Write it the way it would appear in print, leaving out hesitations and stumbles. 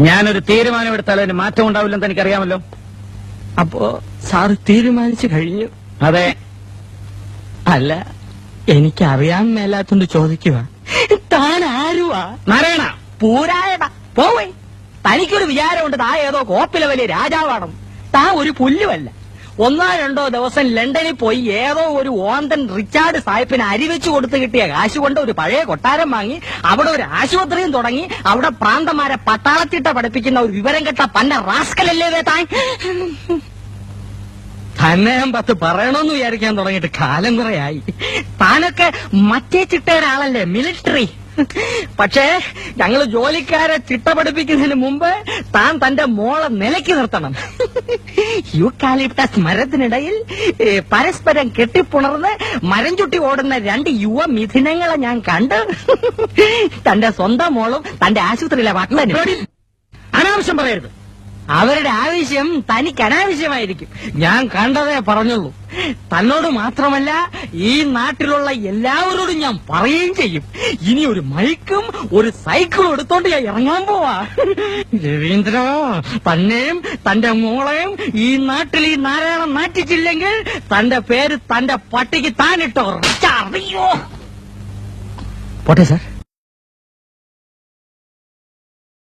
ഞാനൊരു തീരുമാനം എടുത്താൽ അതിന് മാറ്റം ഉണ്ടാവില്ലെന്ന് എനിക്കറിയാമല്ലോ. അപ്പോ സാറ് തീരുമാനിച്ചു കഴിഞ്ഞു? അതെ. അല്ല, എനിക്കറിയാൻ മേലാത്തോണ്ട് ചോദിക്കുക, താൻ ആരുവാ? നാരായണ പൂരായട പോവേ. തനിക്കൊരു വിചാരമുണ്ട് താ ഏതോ കോപ്പിലെ വലിയ രാജാവാണെന്ന്. താ ഒരു പുല്ലുമല്ല. 1-2 ദിവസം ലണ്ടനിൽ പോയി ഏതോ ഒരു ഓന്തൻ റിച്ചാർഡ് സാഹിബിന് അരിവെച്ചു കൊടുത്ത് കിട്ടിയ കാശ് കൊണ്ട് ഒരു പഴയ കൊട്ടാരം വാങ്ങി അവിടെ ഒരു ആശുപത്രിയും തുടങ്ങി അവിടെ പ്രാന്തമാരെ പട്ടാളത്തിട്ട പഠിപ്പിക്കുന്ന ഒരു വിവരം കെട്ട പന്ന റാസ്കലല്ലേ താൻ? തന്നെ ഞാൻ 10 പറയണമെന്ന് വിചാരിക്കാൻ തുടങ്ങിയിട്ട് കാലം കുറയായി. താനൊക്കെ മറ്റേ ചിട്ടയുടെ ആളല്ലേ, മിലിറ്ററി. പക്ഷേ ഞങ്ങൾ ജോലിക്കാരെ ചിട്ട പഠിപ്പിക്കുന്നതിന് മുമ്പ് താൻ തന്റെ മോളെ നിലയ്ക്ക് നിർത്തണം. യൂക്കാലിപ്റ്റസ് മരത്തിനിടയിൽ പരസ്പരം കെട്ടിപ്പുണർന്ന് മരം ചുട്ടി ഓടുന്ന 2 യുവ മിഥുനങ്ങളെ ഞാൻ കണ്ട്. തന്റെ സ്വന്തം മോളും തന്റെ ആശുപത്രിയിലെ മക്കളും. അനാവശ്യം പറയരുത്. അവരുടെ ആവശ്യം തനിക്ക് അനാവശ്യമായിരിക്കും. ഞാൻ കണ്ടതേ പറഞ്ഞുള്ളൂ. തന്നോട് മാത്രമല്ല ഈ നാട്ടിലുള്ള എല്ലാവരോടും ഞാൻ പറയുകയും ചെയ്യും. ഇനി ഒരു മൈക്കും ഒരു സൈക്കിളും എടുത്തോണ്ട് ഞാൻ ഇറങ്ങാൻ പോവാ. രവീന്ദ്ര, തന്നെയും തന്റെ മോളെയും ഈ നാട്ടിൽ ഈ നാരായണം നാട്ടിച്ചില്ലെങ്കിൽ തന്റെ പേര് തന്റെ പട്ടിക്ക് താനിട്ടോ. അറിയോ? പോട്ടെ സാർ.